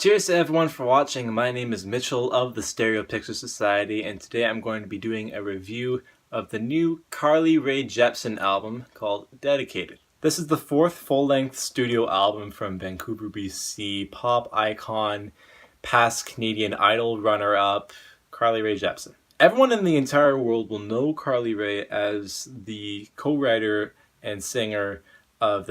Cheers to everyone for watching. My name is Mitchell of the Stereo Picture Society, and today I'm going to be doing a review of the new Rae Jepsen album called Dedicated. This is the fourth full-length studio album from Vancouver, BC pop icon, past Canadian Idol runner-up, Rae Jepsen. Everyone in the entire world will know Rae as the co-writer and singer of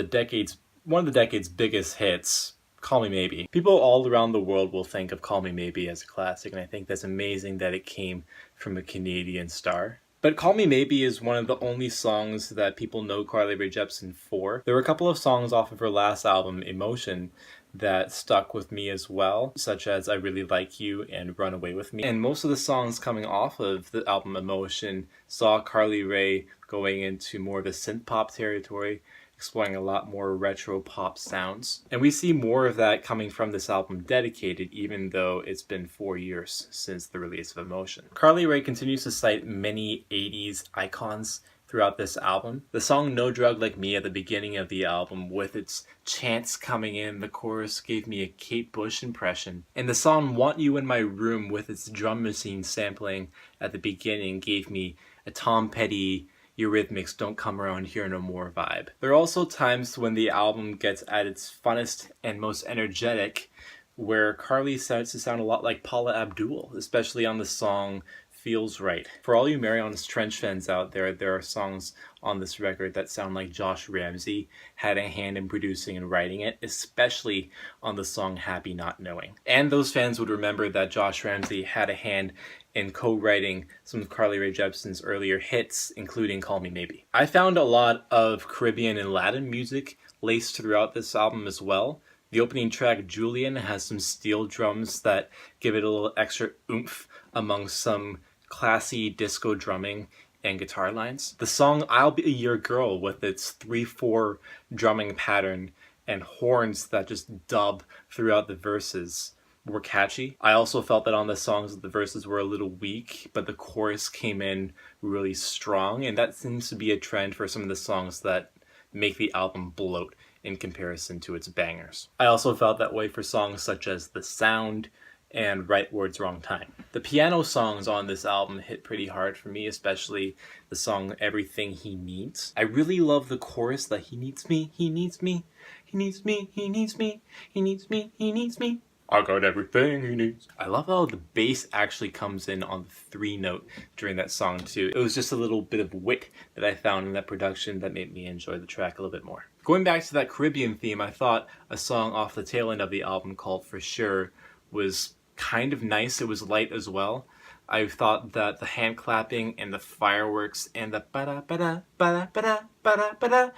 one of the decade's biggest hits, Call Me Maybe. People all around the world will think of Call Me Maybe as a classic, and I think that's amazing that it came from a Canadian star. But Call Me Maybe is one of the only songs that people know Rae Jepsen for. There were a couple of songs off of her last album, Emotion, that stuck with me as well, such as I Really Like You and Run Away With Me. And most of the songs coming off of the album Emotion saw Rae going into more of the synth-pop territory, exploring a lot more retro pop sounds. And we see more of that coming from this album Dedicated, even though it's been 4 years since the release of Emotion. Rae continues to cite many 80s icons throughout this album. The song No Drug Like Me at the beginning of the album, with its chants coming in, the chorus gave me a Kate Bush impression. And the song Want You in My Room, with its drum machine sampling at the beginning, gave me a Tom Petty Eurythmics Don't Come Around Here No More vibe. There are also times when the album gets at its funnest and most energetic, where Rae starts to sound a lot like Paula Abdul, especially on the song Feels Right. For all you Marianas Trench fans out there, there are songs on this record that sound like Josh Ramsey had a hand in producing and writing it, especially on the song Happy Not Knowing. And those fans would remember that Josh Ramsey had a hand in co-writing some of Rae Jepsen's earlier hits, including Call Me Maybe. I found a lot of Caribbean and Latin music laced throughout this album as well. The opening track, Julien, has some steel drums that give it a little extra oomph among some classy disco drumming and guitar lines. The song I'll Be Your Girl, with its 3/4 drumming pattern and horns that just dub throughout the verses, were catchy. I also felt that on the songs the verses were a little weak, but the chorus came in really strong, and that seems to be a trend for some of the songs that make the album bloat in comparison to its bangers. I also felt that way for songs such as The Sound and Right Words Wrong Time. The piano songs on this album hit pretty hard for me, especially the song Everything He Needs. I really love the chorus that he needs me, he needs me, he needs me, he needs me, he needs me, he needs me. I got everything he needs. I love how the bass actually comes in on the 3-note during that song too. It was just a little bit of wit that I found in that production that made me enjoy the track a little bit more. Going back to that Caribbean theme, I thought a song off the tail end of the album called For Sure was kind of nice. It was light as well. I thought that the hand clapping and the fireworks and the ba-da ba-da ba-da ba-da ba-da ba-da,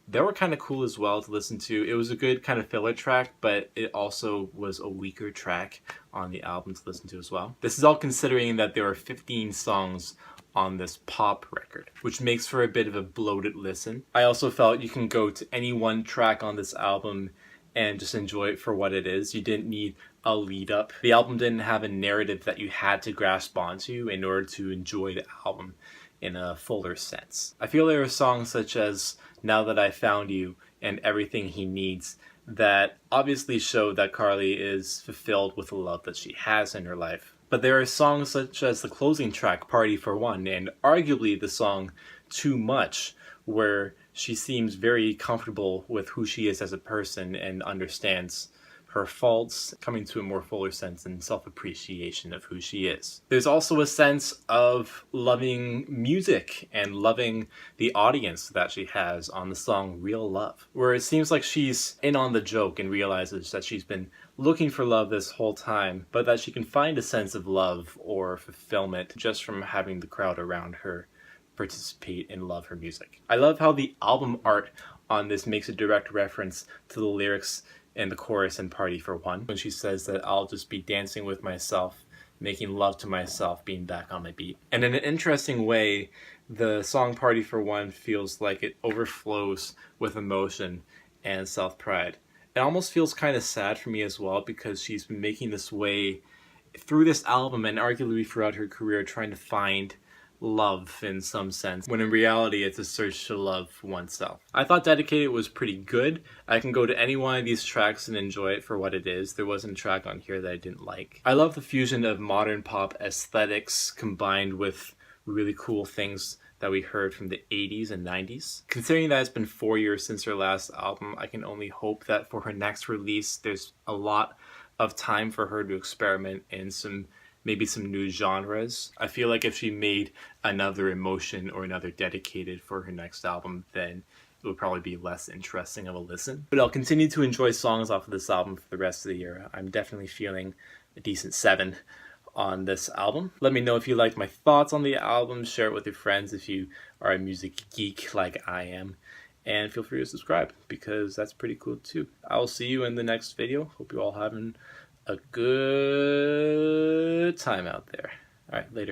they were kind of cool as well to listen to. It was a good kind of filler track, but it also was a weaker track on the album to listen to as well. This is all considering that there are 15 songs on this pop record, which makes for a bit of a bloated listen. I also felt you can go to any one track on this album and just enjoy it for what it is. You didn't need a lead up. The album didn't have a narrative that you had to grasp onto in order to enjoy the album in a fuller sense. I feel there are songs such as Now That I Found You and Everything He Needs that obviously show that Rae is fulfilled with the love that she has in her life. But there are songs such as the closing track, Party for One, and arguably the song Too Much, where she seems very comfortable with who she is as a person and understands her faults, coming to a more fuller sense and self-appreciation of who she is. There's also a sense of loving music and loving the audience that she has on the song Real Love, where it seems like she's in on the joke and realizes that she's been looking for love this whole time, but that she can find a sense of love or fulfillment just from having the crowd around her participate and love her music. I love how the album art on this makes a direct reference to the lyrics in the chorus in Party for One, when she says that I'll just be dancing with myself, making love to myself, being back on my beat. And in an interesting way, the song Party for One feels like it overflows with emotion and self-pride. It almost feels kind of sad for me as well, because she's been making this way through this album and arguably throughout her career, trying to find love in some sense, when in reality it's a search to love oneself. I thought Dedicated was pretty good. I can go to any one of these tracks and enjoy it for what it is. There wasn't a track on here that I didn't like. I love the fusion of modern pop aesthetics combined with really cool things that we heard from the 80s and 90s. Considering that it's been 4 years since her last album, I can only hope that for her next release there's a lot of time for her to experiment in maybe some new genres. I feel like if she made another Emotion or another Dedicated for her next album, then it would probably be less interesting of a listen. But I'll continue to enjoy songs off of this album for the rest of the year. I'm definitely feeling a decent 7 on this album. Let me know if you like my thoughts on the album. Share it with your friends if you are a music geek like I am. And feel free to subscribe because that's pretty cool too. I'll see you in the next video. Hope you're all having a good time out there. All right, later.